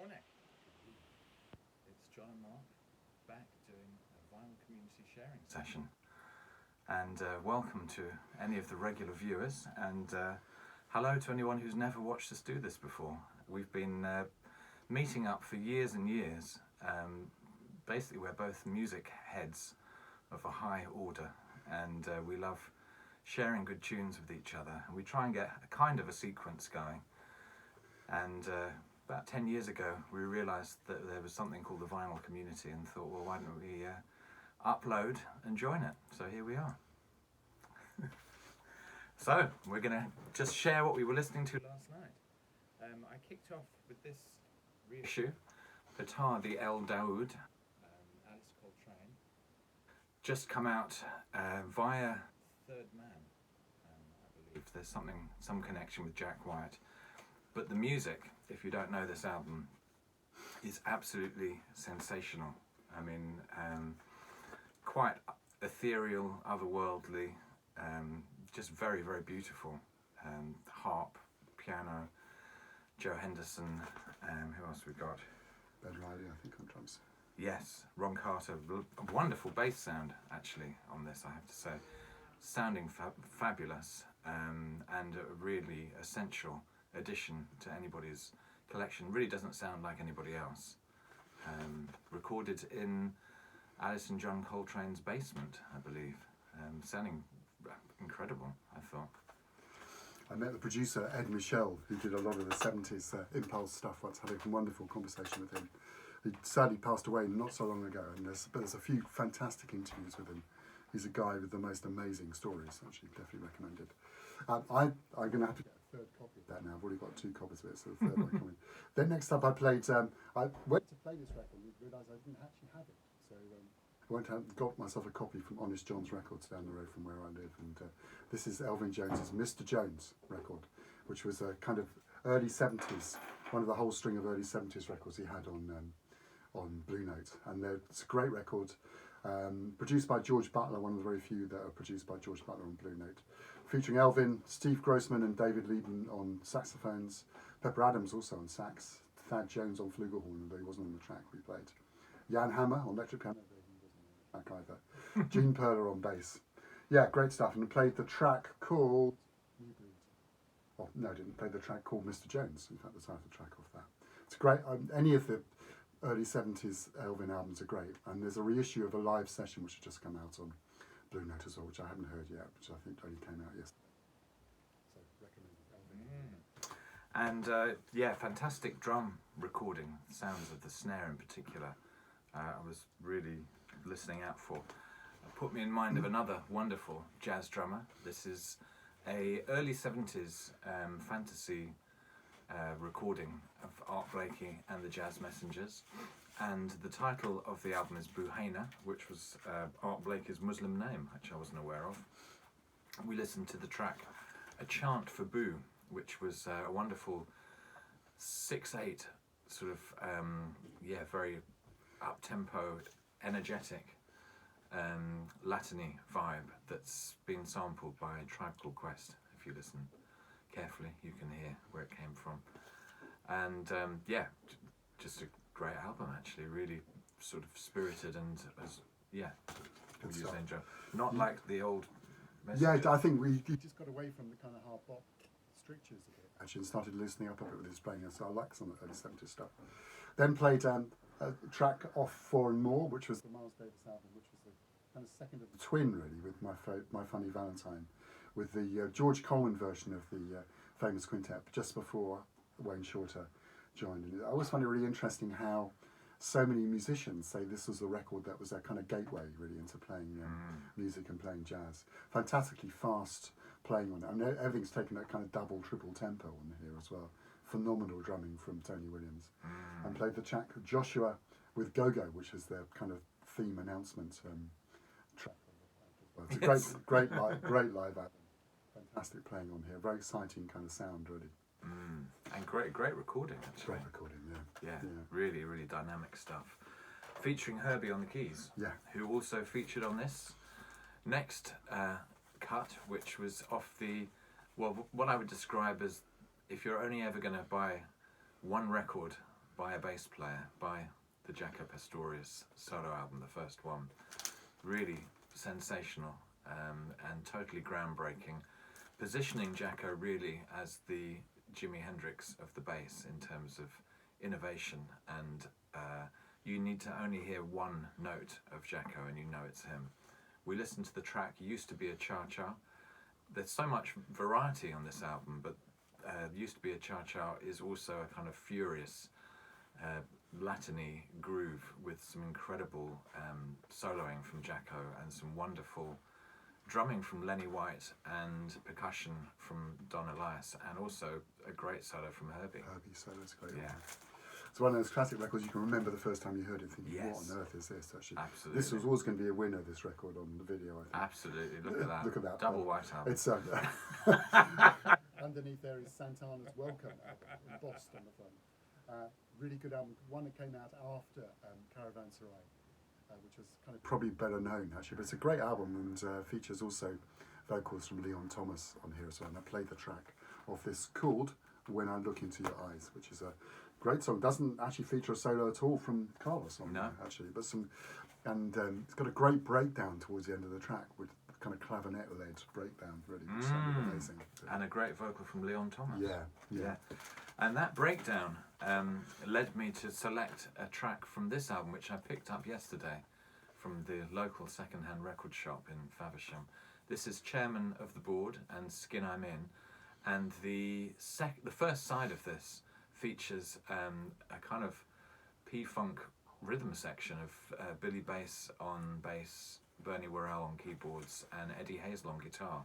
Connect. It's John and Mark back doing a vinyl community sharing session. And welcome to any of the regular viewers, and hello to anyone who's never watched us do this before. We've been meeting up for years and years. Basically, we're both music heads of a high order, and we love sharing good tunes with each other. And we try and get a kind of a sequence going. And about 10 years ago, we realised that there was something called the vinyl community, and thought, well, why don't we upload and join it? So here we are. So we're going to just share what we were listening to last night. I kicked off with this reissue, Petard El Daoud, Alice Coltrane, just come out via Third Man. I believe there's some connection with Jack White. But the music, if you don't know this album, is absolutely sensational. I mean, quite ethereal, otherworldly, just very, very beautiful. Harp, piano, Joe Henderson, who else we got? Ben Riley, I think, on drums. Yes, Ron Carter, a wonderful bass sound actually on this, I have to say. Sounding fabulous, and a really essential addition to anybody's collection. Really doesn't sound like anybody else. Recorded in Alice and John Coltrane's basement, I believe. Sounding incredible, I thought. I met the producer, Ed Michel, who did a lot of the 70s Impulse stuff once. Had a wonderful conversation with him. He sadly passed away not so long ago, and there's a few fantastic interviews with him. He's a guy with the most amazing stories, actually, definitely recommended. I'm going to have to get a third copy of that now. I've already got 2 copies of it, so the third one coming. Then next up I played, I went to play this record and realised I didn't actually have it. So I went out and got myself a copy from Honest John's Records down the road from where I live. And this is Elvin Jones's Mr. Jones record, which was a kind of early 70s, one of the whole string of early 70s records he had on Blue Note. And it's a great record. Produced by George Butler, one of the very few that are produced by George Butler on Blue Note. Featuring Elvin, Steve Grossman and David Leadon on saxophones, Pepper Adams also on sax, Thad Jones on flugelhorn, though he wasn't on the track we played. Jan Hammer on electric piano, though he wasn't on the track either. Gene Perler on bass. Yeah, great stuff. And played the track called... Oh, no, didn't play the track called Mr. Jones. In fact, the title track of that. It's great. Any of the early 70s Elvin albums are great, and there's a reissue of a live session which has just come out on Blue Note as well, which I haven't heard yet, which I think only came out yesterday. So recommend Elvin. And yeah, fantastic drum recording, sounds of the snare in particular. I was really listening out for. It put me in mind of another wonderful jazz drummer. This is a early 70s fantasy recording of Art Blakey and the Jazz Messengers, and the title of the album is Buhaina, which was Art Blakey's Muslim name, which I wasn't aware of. We listened to the track A Chant for Boo, which was a wonderful 6/8 sort of very up-tempo, energetic Latiny vibe that's been sampled by Tribe Called Quest. If you listen carefully, you can hear where it came from. And just a great album, actually, really sort of spirited and Good stuff. Not like the old Messengers. Yeah, I think he just got away from the kind of hard bop strictures a bit, actually, and started loosening up a bit with his playing, so I like some of the early 70s stuff. Then played a track off 4 and More, which was the Miles Davis album, which was the kind of second of the twin, really, with My Funny Valentine, with the George Coleman version of the famous quintet just before Wayne Shorter joined. And I always find it really interesting how so many musicians say this was a record that was their kind of gateway really into playing music and playing jazz. Fantastically fast playing on it. I mean, everything's taken that kind of double, triple tempo on here as well. Phenomenal drumming from Tony Williams. And played the track Joshua with Go-Go, which is their kind of theme announcement track. It's a great live album. Fantastic playing on here. Very exciting kind of sound, really. And great recording, actually. Great recording, yeah. Really, really dynamic stuff. Featuring Herbie on the keys, who also featured on this next cut, which was off the, what I would describe as, if you're only ever going to buy one record by a bass player, by the Jaco Pastorius solo album, the first one. Really sensational and totally groundbreaking, positioning Jaco really as the Jimi Hendrix of the bass in terms of innovation, and you need to only hear one note of Jaco and you know it's him. We listened to the track Used to Be a Cha-Cha. There's so much variety on this album, but Used to Be a Cha-Cha is also a kind of furious Latin-y groove with some incredible soloing from Jaco and some wonderful drumming from Lenny White and percussion from Don Elias, and also a great solo from Herbie. Herbie solo's great. Yeah. It's one of those classic records you can remember the first time you heard it, thinking, Yes. what on earth is this? Actually, Absolutely. this was always going to be a winner. This record on the video, I think. Absolutely, look at that. Look at that. Double white album. It's underneath there is Santana's Welcome album, embossed on the front. Really good album. One that came out after Caravanserai, which was kind of probably better known actually, but it's a great album and features also vocals from Leon Thomas on here as well. And I played the track of this called When I Look Into Your Eyes, which is a great song. Doesn't actually feature a solo at all from Carlos on there actually, but some, and it's got a great breakdown towards the end of the track with kind of clavinet-led breakdown, really, which sounded amazing. And a great vocal from Leon Thomas. Yeah. And that breakdown led me to select a track from this album, which I picked up yesterday from the local second-hand record shop in Faversham. This is Chairman of the Board and Skin I'm In, and the first side of this features a kind of P-funk rhythm section of Billy Bass on bass, Bernie Worrell on keyboards, and Eddie Hazel on guitar.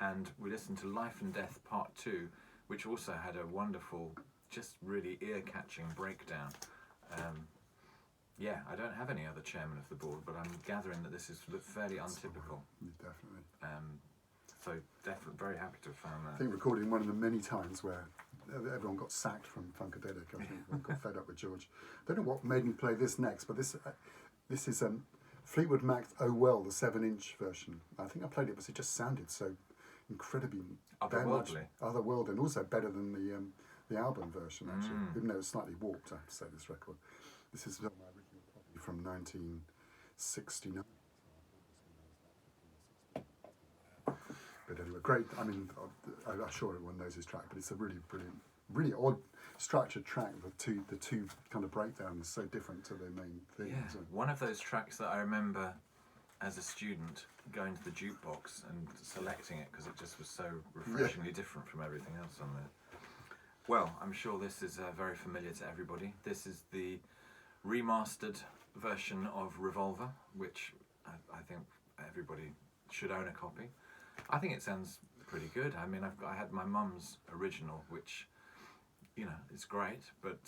And we listened to Life and Death Part 2, which also had a wonderful, just really ear-catching breakdown. Yeah, I don't have any other chairman of the board, but I'm gathering that this is fairly untypical. Definitely. So definitely very happy to have found that. I think recording one of the many times where everyone got sacked from Funkadelic. I think everyone got fed up with George. Don't know what made me play this next, but this is Fleetwood Mac's Oh Well, the 7-inch version. I think I played it because it just sounded so incredibly otherworldly, and also better than the album version actually, even though it was slightly warped. I have to say, this record. This is my original copy from 1969. But anyway, great. I mean, I'm sure everyone knows this track, but it's a really brilliant, really odd structured track with the two kind of breakdowns so different to the main thing. Yeah, one of those tracks that I remember as a student going to the jukebox and selecting it because it just was so refreshingly different from everything else on there. Well, I'm sure this is very familiar to everybody. This is the remastered version of Revolver, which I think everybody should own a copy. I think it sounds pretty good. I mean, I had my mum's original, which, you know, it's great, but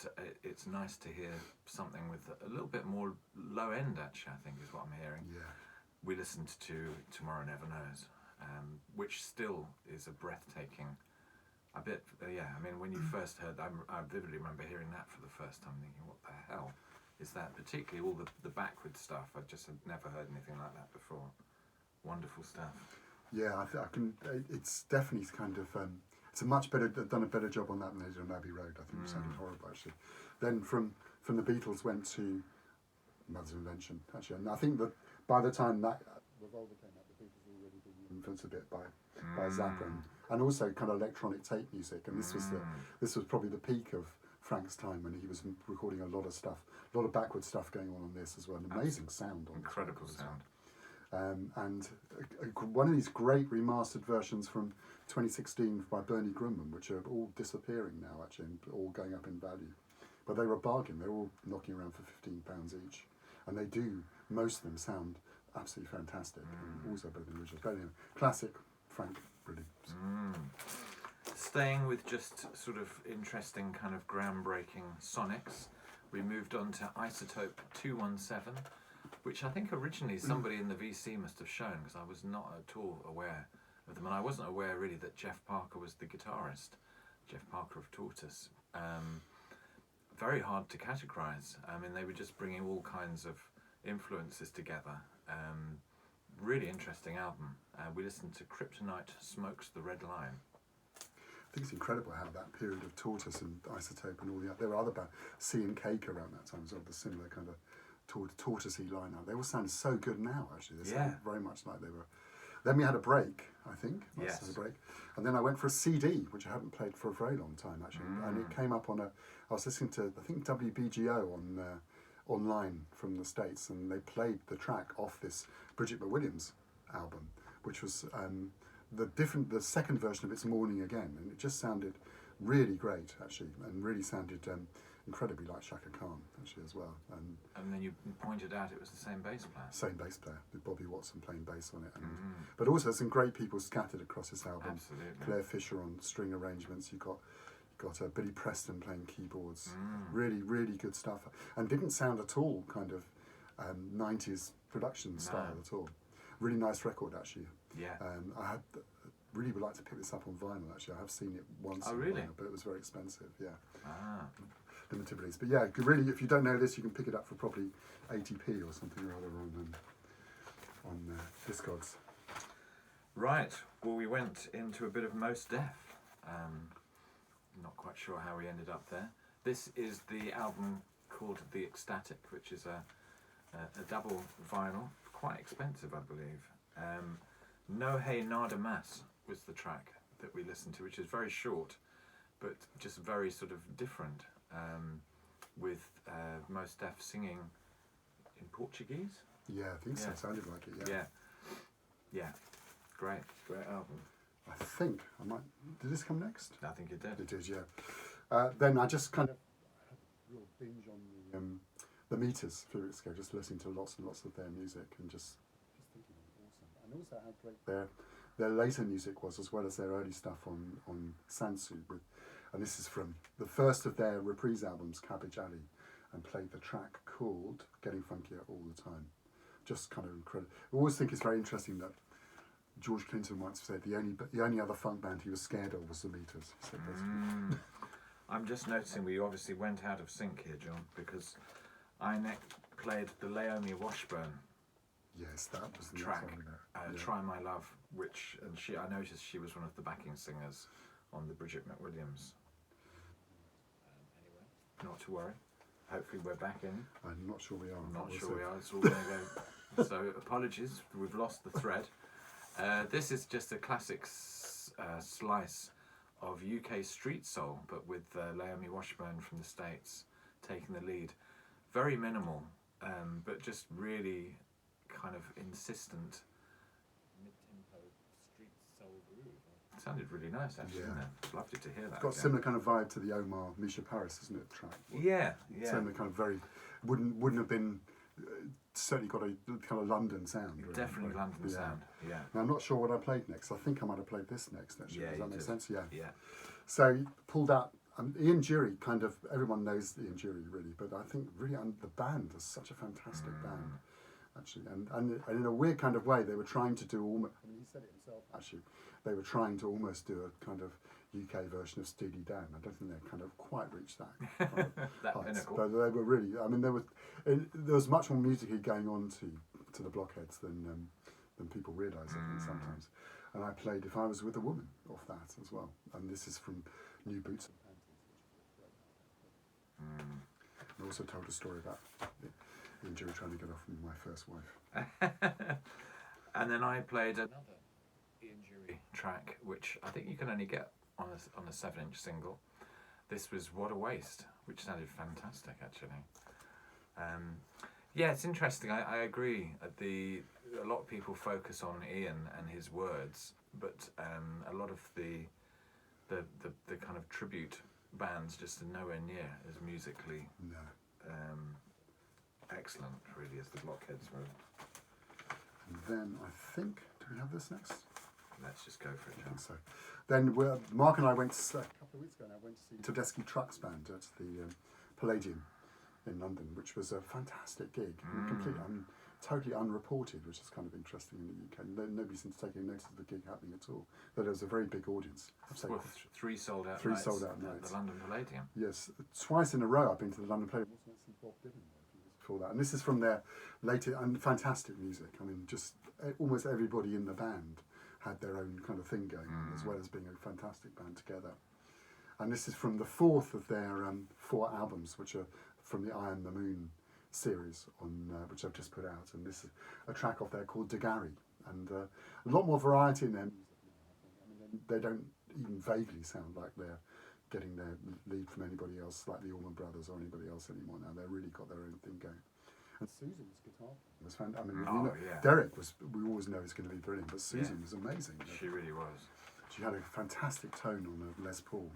it's nice to hear something with a little bit more low end, actually, I think is what I'm hearing. Yeah. We listened to Tomorrow Never Knows, which still is a breathtaking, I mean, when you first heard that, I vividly remember hearing that for the first time, thinking, what the hell is that? Particularly all the backward stuff. I just had never heard anything like that before. Wonderful stuff. Yeah, I can. It's definitely kind of. It's done a better job on that than they did on Abbey Road. I think it sounded horrible actually. Then from the Beatles went to Mother's Invention actually, and I think that by the time that Revolver came out, the Beatles had already been influenced a bit by Zappa and also kind of electronic tape music, and this was probably the peak of Frank's time when he was recording a lot of stuff, a lot of backward stuff going on this as well. An amazing sound on incredible sound. And one of these great remastered versions from 2016 by Bernie Grunman, which are all disappearing now actually, and all going up in value. But they were a bargain. They're all knocking around for £15 each, and they do. Most of them sound absolutely fantastic, and also better than originals. But anyway, classic Frank, really. Staying with just sort of interesting kind of groundbreaking sonics, we moved on to Isotope 217. Which I think originally somebody in the VC must have shown, because I was not at all aware of them, and I wasn't aware really that Jeff Parker was the guitarist, Jeff Parker of Tortoise. Very hard to categorise. I mean, they were just bringing all kinds of influences together. Really interesting album. We listened to Kryptonite Smokes the Red Line. think it's incredible how that period of Tortoise and Isotope and all the there were other bands, C and Cake around that time as well, the similar kind of tortoisey lineup. They all sound so good now. Actually, they sound very much like they were. Then we had a break, I think. Yes. A break, and then I went for a CD, which I hadn't played for a very long time actually, and it came up on a. I was listening to I think WBGO on online from the States, and they played the track off this Bridget McWilliams album, which was the second version of It's Morning Again, and it just sounded really great actually, and really sounded incredibly like Shaka Khan actually as well. And then you pointed out it was the same bass player. Same bass player with Bobby Watson playing bass on it, and but also some great people scattered across this album. Absolutely. Claire Fisher on string arrangements. You got Billy Preston playing keyboards. Really, really good stuff, and didn't sound at all kind of 90s production style at all. Really nice record actually. Yeah. I really would like to pick this up on vinyl actually. I have seen it once. Oh, on really? Vinyl, but it was very expensive. Yeah. Ah. Limited release. But yeah, really, if you don't know this, you can pick it up for probably 80p or something or other on Discogs. Right. Well, we went into a bit of Mos Def. Not quite sure how we ended up there. This is the album called The Ecstatic, which is a double vinyl, quite expensive, I believe. No Hey Nada Mas was the track that we listened to, which is very short, but just very sort of different, with Mos Def singing in Portuguese. Yeah, I think so. It sounded like it. Yeah. Yeah. Great album. I think I might. Did this come next? I think it did. It did, yeah. Then I just kind of had a real binge on the Meters a few weeks ago, just listening to lots and lots of their music and just thinking it was awesome. And also how great their later music was, as well as their early stuff on Sansu. And this is from the first of their reprise albums, Cabbage Alley, and played the track called Getting Funkier All the Time. Just kind of incredible. I always think it's very interesting that George Clinton once said the only other funk band he was scared of was the Meters. He said I'm just noticing we obviously went out of sync here, John, because I played the Naomi Washburn yes, that was the track, song there. Try My Love, I noticed she was one of the backing singers on the Bridget McWilliams. Anyway, not to worry. Hopefully we're back in. I'm not sure we are. I'm not sure we are. It's all going to go. So apologies, we've lost the thread. This is just a classic slice of UK street soul, but with Naomi Washburn from the States taking the lead. Very minimal, but just really kind of insistent mid-tempo street soul groove. It sounded really nice, actually. Yeah. Didn't it? Lovely to hear that. Got a similar kind of vibe to the Omar Misha Paris, isn't it? Track. Yeah. Similar kind of very wouldn't have been certainly got a kind of London sound. Really. Definitely London sound. Yeah. Now, I'm not sure what I played next. I think I might have played this next. Actually, does that make sense? Yeah. Yeah. So pulled out. Ian Jury, kind of everyone knows Ian Jury really, but I think really the band is such a fantastic band, actually, and in a weird kind of way they were trying to do almost. I mean, he said it himself. Actually, they were trying to almost do a kind of UK version of Steely Dan. I don't think they kind of quite reached that kind of that heights, pinnacle. but they were really. I mean, there was much more musically going on to the Blockheads than people realise. I think sometimes, and I played If I Was With a Woman off that as well, and this is from New Boots. I also told a story about the injury trying to get off with my first wife. And then I played another Ian Jury track, which I think you can only get on a 7-inch single. This was What a Waste, which sounded fantastic, actually. Yeah, it's interesting. I agree. A lot of people focus on Ian and his words, but a lot of the kind of tribute bands just are nowhere near as musically excellent, really, as the Blockheads were. And then I think, do we have this next? Let's just go for it, I John. think so. Then Mark and I went a couple of weeks ago. I went to see Tedeschi Trucks Band at the Palladium in London, which was a fantastic gig, totally unreported, which is kind of interesting in the UK. Nobody seems to take any notice of the gig happening at all. But there was a very big audience. Well, three sold out Three nights sold out at nights. the London Palladium. Yes, twice in a row I've been to the London Palladium. Also went to see Bob Dylan there a few years before that. And this is from their later, and fantastic music. I mean, just almost everybody in the band had their own kind of thing going on, as well as being a fantastic band together. And this is from the fourth of their 4 albums, which are from the I Am the Moon series, which I've just put out. And this is a track off there called Dagari. And a lot more variety in them. I mean, they don't even vaguely sound like they're getting their lead from anybody else, like the Allman Brothers or anybody else anymore now. They've really got their own thing going. And Susan's guitar was fantastic. I mean, Derek was, we always know he's going to be brilliant, but Susan was amazing. She really was. She had a fantastic tone on the Les Paul,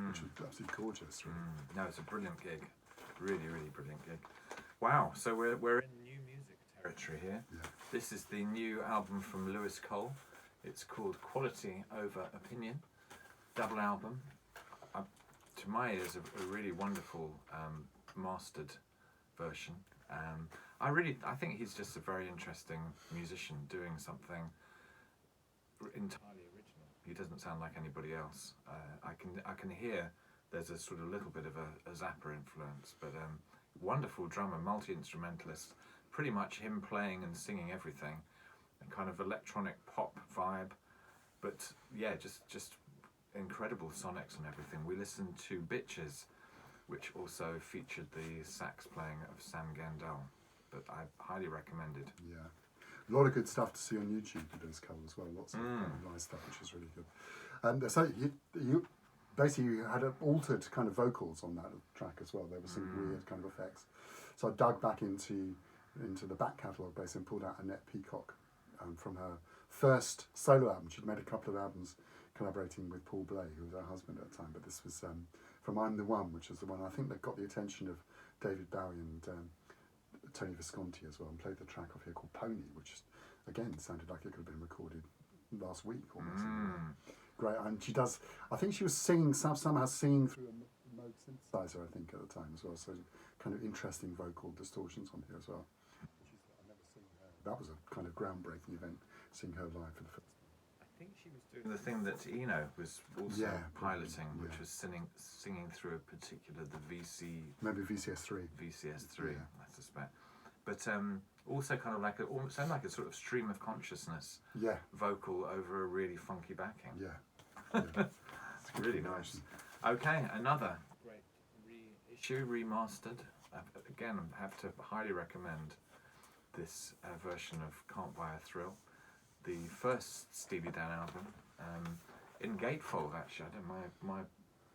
which was absolutely gorgeous. Really. No, it's a brilliant gig. Really, really brilliant gig. Wow, so we're in new music territory here. Yeah. This is the new album from Lewis Cole. It's called Quality Over Opinion. Double album. To my ears, a really wonderful mastered version. I think he's just a very interesting musician doing something entirely original. He doesn't sound like anybody else. I can hear there's a sort of little bit of a Zappa influence, but wonderful drummer, multi-instrumentalist, pretty much him playing and singing everything, a kind of electronic pop vibe, but yeah, just incredible sonics and everything. We listened to Bitches, which also featured the sax playing of Sam Gendel, but I highly recommended. Yeah. A lot of good stuff to see on YouTube with Lewis Cole as well. Lots of kind of nice stuff, which is really good. And so you basically had altered kind of vocals on that track as well. There were some weird kind of effects. So I dug back into the back catalogue basically and pulled out Annette Peacock from her first solo album. She'd made a couple of albums collaborating with Paul Bley, who was her husband at the time, but this was from I'm the One, which is the one I think that got the attention of David Bowie and Tony Visconti as well, and played the track off here called Pony, which again sounded like it could have been recorded last week almost. Great, and she does, I think she was singing, somehow singing through a Moog synthesizer, I think, at the time as well, so kind of interesting vocal distortions on here as well. I've never seen her. That was a kind of groundbreaking event, seeing her live for the first time. I think she was doing the thing that Eno was also piloting, which was singing through a particular, maybe VCS3. VCS3, I suspect. But also kind of like almost sound like a sort of stream of consciousness vocal over a really funky backing. Yeah. It's really nice. Okay, another great reissue, remastered. Again, I have to highly recommend this version of Can't Buy a Thrill. The first Steely Dan album, in gatefold actually. I don't. My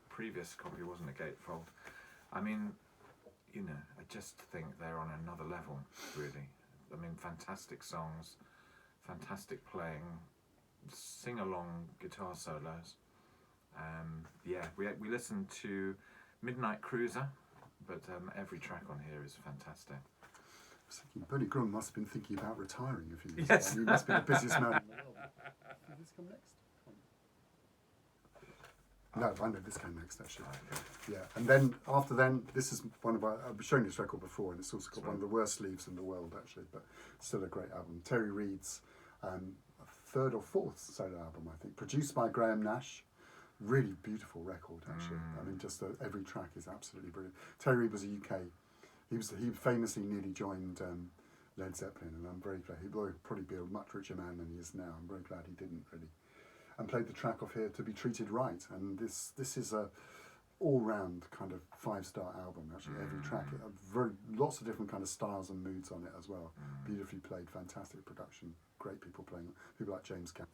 previous copy wasn't a gatefold. I mean, you know, I just think they're on another level, really. I mean, fantastic songs, fantastic playing, sing-along guitar solos. We listened to Midnight Cruiser, but every track on here is fantastic. Bernie Grun must have been thinking about retiring a few years Yes. ago. He must be the busiest man in the world. Did this come next? No, I know this came next actually. Okay. Yeah, and then after then, this is one of I've shown this record before, and it's also got one of the worst leaves in the world actually, but still a great album. Terry Reid's third or fourth solo album, I think, produced by Graham Nash. Really beautiful record actually. I mean, just every track is absolutely brilliant. Terry Reid was a UK. He famously nearly joined Led Zeppelin, and I'm very glad. He would probably be a much richer man than he is now. I'm very glad he didn't really. And played the track off here, To Be Treated Right, and this is a all-round kind of 5-star album. Actually, every track, lots of different kind of styles and moods on it as well. Beautifully played, fantastic production, great people playing. People like James Ganson.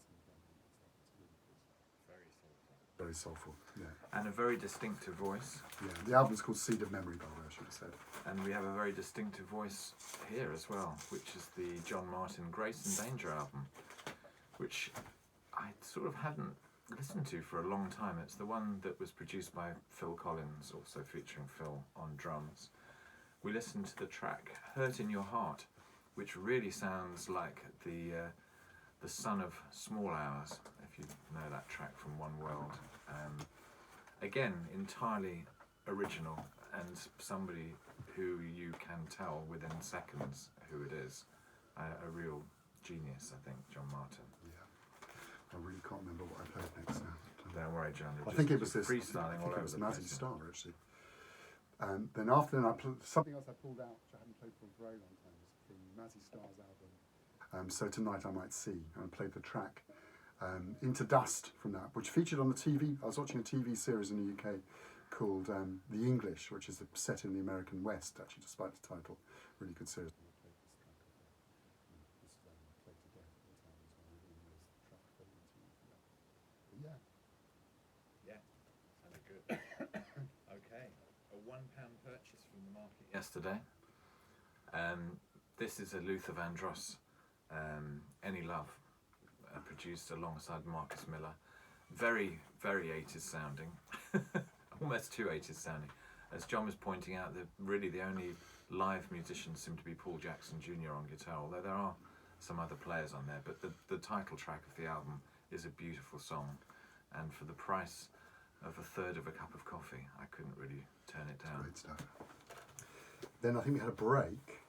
Very soulful, yeah. And a very distinctive voice. Yeah, the album's called Seed of Memory, by the way, I should have said. And we have a very distinctive voice here as well, which is the John Martin Grace and Danger album, which I sort of hadn't listened to for a long time. It's the one that was produced by Phil Collins, also featuring Phil on drums. We listened to the track Hurt in Your Heart, which really sounds like the Son of Small Hours, if you know that track from One World. Again, entirely original, and somebody who you can tell within seconds who it is. A real genius, I think, John Martin. Yeah, I really can't remember what I played next now. Don't worry, John. I think it was this. Freestyling all over it was the Mazzy place. Star actually. And then after that, something else I pulled out, which I hadn't played for a very long time, was from Mazzy Star's album. So Tonight I Might See, and I played the track Into Dust from that, which featured on the TV. I was watching a TV series in the UK called The English, which is set in the American West, actually, despite the title. Really good series. Yeah. Yeah, sounded good. Okay, a £1 purchase from the market yesterday. This is a Luther Vandross, Any Love, produced alongside Marcus Miller. Very, very 80s sounding, almost too 80s sounding. As John was pointing out, really the only live musicians seem to be Paul Jackson Jr. on guitar, although there are some other players on there. But the title track of the album is a beautiful song, and for the price of a third of a cup of coffee, I couldn't really turn it down. Great stuff. Then I think we had a break.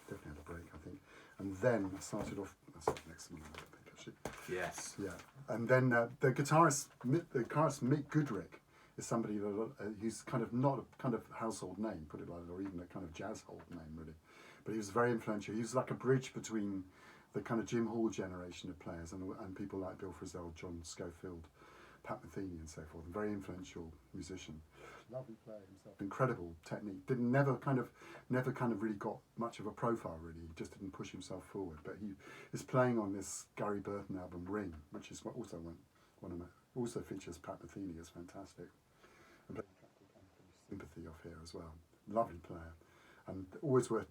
Definitely had a break, I think. And then I started off. That's the next one, I think, actually. Yes. Yeah. And then the guitarist Mick Goodrick is somebody that he's kind of not a kind of household name, put it like that, or even a kind of jazz hold name, really. But he was very influential. He was like a bridge between the kind of Jim Hall generation of players and people like Bill Frisell, John Schofield, Pat Metheny and so forth. A very influential musician. Lovely player himself. Incredible technique. Never kind of really got much of a profile, really. He just didn't push himself forward. But he is playing on this Gary Burton album Ring, which is also one of my, also features Pat Metheny as fantastic. And playing a track called Unfinished Sympathy off here as well. Lovely player. And always worth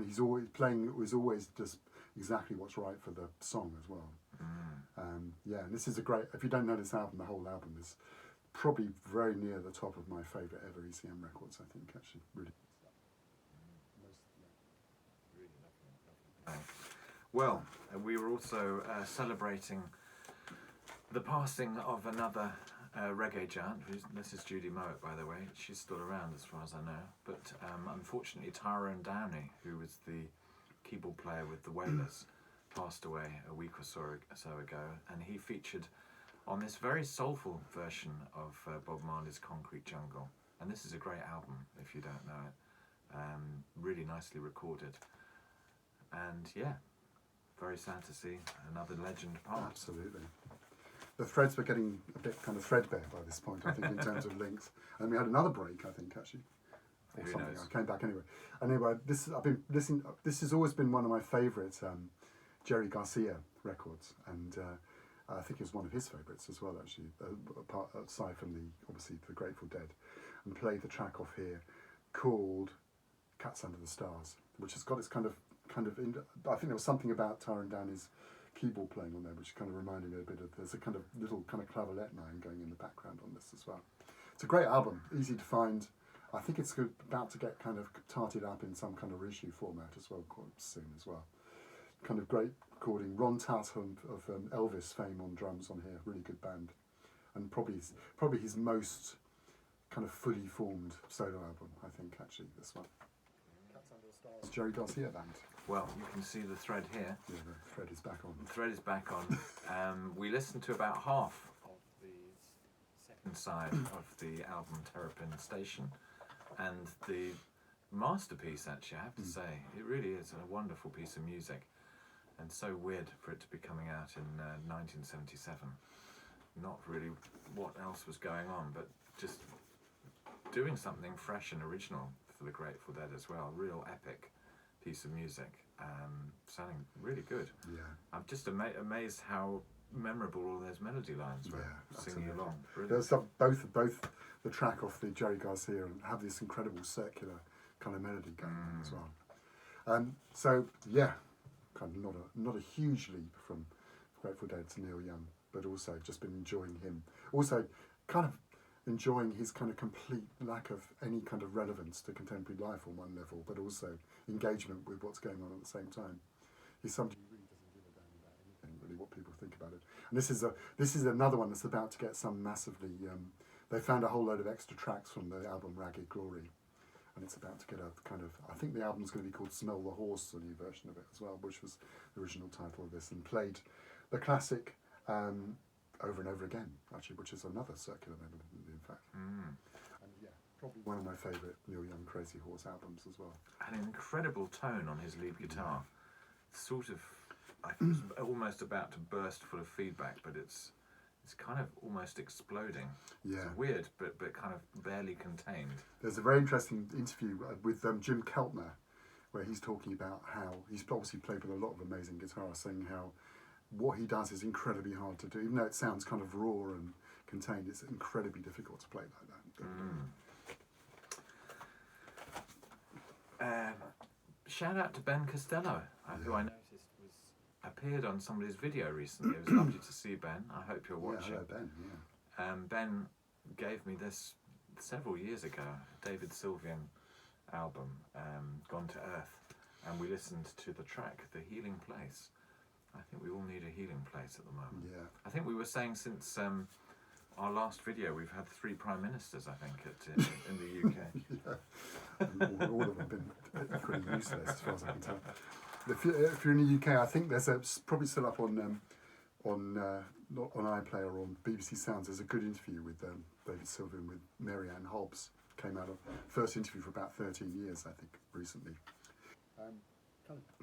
he's always playing, it was always just exactly what's right for the song as well. Yeah, and this is a great, if you don't know this album, the whole album is probably very near the top of my favourite ever ECM records, I think, actually. Really. Well, we were also celebrating the passing of another reggae giant. This is Judy Mowat, by the way. She's still around as far as I know. But unfortunately, Tyrone Downey, who was the keyboard player with the Wailers, passed away a week or so ago. And he featured on this very soulful version of Bob Marley's Concrete Jungle. And this is a great album, if you don't know it. Really nicely recorded. And yeah, very sad to see another legend part. Absolutely. The threads were getting a bit kind of threadbare by this point, I think, in terms of links. And we had another break, I think, actually. Or Who something. knows? I came back anyway. Anyway, I've been listening. This has always been one of my favourite Jerry Garcia records, and I think it was one of his favourites as well, actually. Aside from obviously the Grateful Dead, and played the track off here called "Cats Under the Stars," which has got its kind of. I think there was something about Tyrone Downey's keyboard playing on there, which kind of reminded me a bit of. There's a kind of little kind of clavinet line going in the background on this as well. It's a great album, easy to find. I think it's about to get kind of tarted up in some kind of reissue format as well, quite soon as well. Kind of great recording. Ron Tutt of Elvis fame on drums on here, really good band, and probably his most kind of fully formed solo album, I think, actually, this one. Cats Under the Stars, Jerry Garcia band. Well, you can see the thread here. Yeah, the thread is back on. The thread is back on. We listened to about half of the second side of the album Terrapin Station, and the masterpiece, actually, I have to say. It really is a wonderful piece of music, and so weird for it to be coming out in 1977. Not really what else was going on, but just doing something fresh and original for the Grateful Dead as well. Real epic piece of music, sounding really good. Yeah. I'm just amazed how memorable all those melody lines were, singing absolutely. along. Brilliant. There's both the track off the Jerry Garcia and have this incredible circular kind of melody going on as well. So yeah, kind of not a huge leap from Grateful Dead to Neil Young, but also just been enjoying him. Also, kind of enjoying his kind of complete lack of any kind of relevance to contemporary life on one level, but also engagement with what's going on at the same time. He's somebody who really doesn't give a damn about anything, really, what people think about it. And this is another one that's about to get some massively. They found a whole load of extra tracks from the album Ragged Glory, and it's about to get a kind of. I think the album's going to be called Smell the Horse, a new version of it as well, which was the original title of this, and played the classic over and over again, actually, which is another circular melody, in fact. And yeah, probably one of my favourite Neil Young Crazy Horse albums as well. An incredible tone on his lead guitar, sort of I was almost about to burst full of feedback, but it's kind of almost exploding. Yeah. It's weird, but kind of barely contained. There's a very interesting interview with Jim Keltner, where he's talking about how he's obviously played with a lot of amazing guitarists, saying how what he does is incredibly hard to do. Even though it sounds kind of raw and contained, it's incredibly difficult to play like that. Shout out to Ben Costello, who I noticed appeared on somebody's video recently. It was lovely to see Ben. I hope you're watching. Yeah, hello Ben. Yeah. Ben gave me this several years ago, David Sylvian album, Gone to Earth, and we listened to the track The Healing Place. I think we all need a healing place at the moment. Yeah. I think we were saying since our last video we've had 3 prime ministers, I think, in the UK. Yeah. And all of them have been pretty useless as far as I can tell. If you're in the UK, I think there's probably still up on iPlayer or on BBC Sounds. There's a good interview with David Sylvian with Mary Ann Hobbs. Came out of first interview for about 13 years, I think, recently.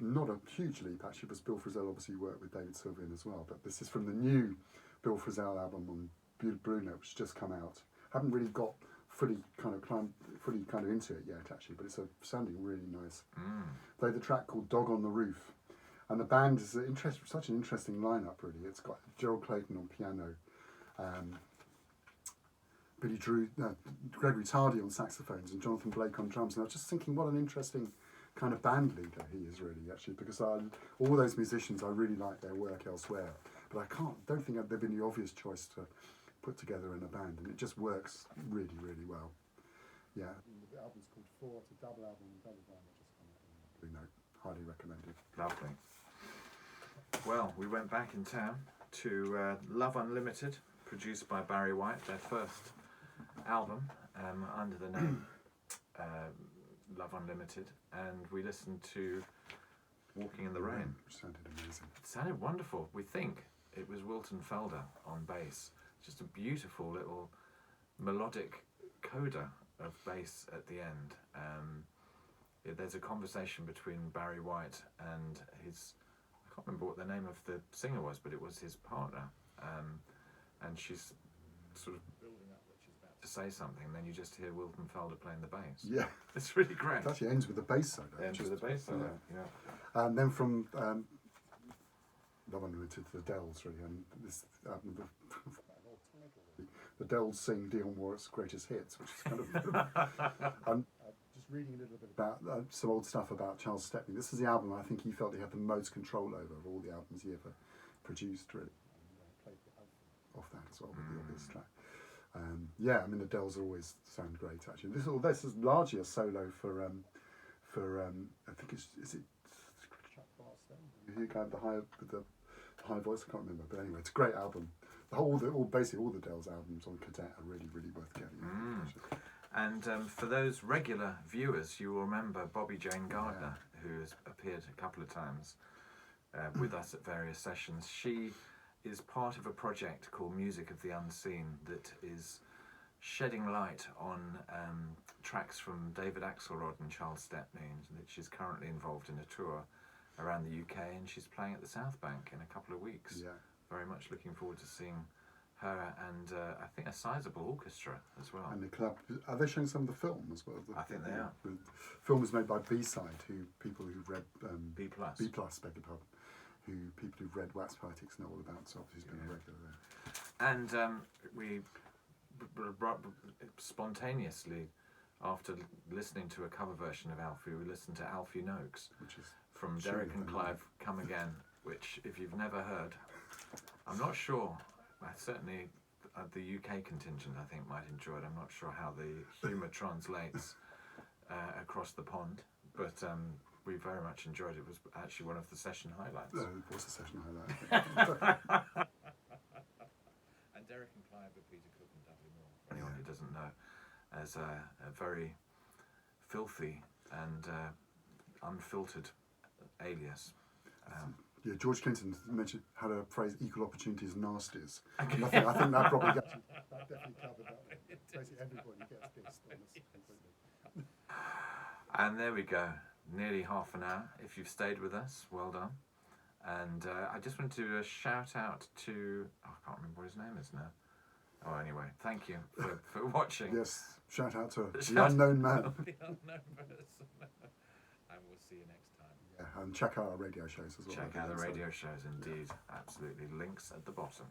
Not a huge leap actually, because Bill Frisell obviously worked with David Sylvian as well. But this is from the new Bill Frisell album on Bruno, which has just come out. Haven't really got fully kind of into it yet actually, but it's sounding really nice. Played the track called Dog on the Roof, and the band is such an interesting lineup really. It's got Gerald Clayton on piano, Gregory Tardy on saxophones, and Jonathan Blake on drums. And I was just thinking, what an interesting kind of band leader he is really actually, because all those musicians, I really like their work elsewhere, but I don't think they've been the obvious choice to put together in a band, and it just works really, really well. Yeah. The album's called Four. It's a double album, double band that just come out in Blue Note. Highly recommended. Lovely. Well, we went back in town to Love Unlimited, produced by Barry White, their first album under the name Love Unlimited, and we listened to Walking in the Rain. Which sounded amazing. It sounded wonderful. We think it was Wilton Felder on bass. Just a beautiful little melodic coda of bass at the end. There's a conversation between Barry White and his, I can't remember what the name of the singer was, but it was his partner. And she's sort of building up that she's about to say something, and then you just hear Wilton Felder playing the bass. Yeah. It's really great. It actually ends with a bass solo. It ends with a bass solo, yeah. And then from Love Unlimited to the Dells, really, and this album, the Dells sing Dionne Warwick's greatest hits, which is kind of... I'm just reading a little bit about some old stuff about Charles Stepney. This is the album I think he felt he had the most control over of all the albums he ever produced, really. Played off that as well with the obvious track. Yeah, I mean the Dells always sound great actually. This is largely a solo for I think is it Chuck Barstow? Who had the high voice? I can't remember, but anyway, it's a great album. Basically all the Dells albums on Cadet are really, really worth getting. And for those regular viewers, you will remember Bobby Jane Gardner, who has appeared a couple of times with us at various sessions. She is part of a project called Music of the Unseen that is shedding light on tracks from David Axelrod and Charles Stepney, and that she's currently involved in a tour around the UK, and she's playing at the South Bank in a couple of weeks. Yeah. Very much looking forward to seeing her and I think a sizable orchestra as well. And the club, are they showing some of the film as well? I think they are. The film was made by B-Side, people who've read B+. beg your pardon, people who've read Wax Poetics know all about, so obviously he's been a regular there. And we spontaneously, after listening to a cover version of Alfie, we listened to Alfie Noakes, Which is from Derek and Clive Come Again, which, if you've never heard, I'm not sure. Certainly, the UK contingent, I think, might enjoy it. I'm not sure how the humour translates across the pond, but we very much enjoyed it. It was actually one of the session highlights. It was a session highlight. And Derek and Clive were Peter Cook and Dudley Moore, for anyone who doesn't know, as a very filthy and unfiltered alias. Yeah, George Clinton had a phrase, equal opportunities nasties. And I think that probably that definitely covered that one. Basically everybody gets pissed on this completely. And there we go, nearly half an hour. If you've stayed with us, well done. And I just wanted to shout out to, I can't remember what his name is now. Oh, anyway, thank you for watching. Yes, shout out to the Shout unknown man. The unknown person. And we'll see you next time. Yeah, and check out our radio shows as well. Check out the radio shows, indeed. Absolutely. Links at the bottom.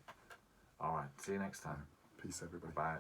All right, see you next time. Peace, everybody. Bye.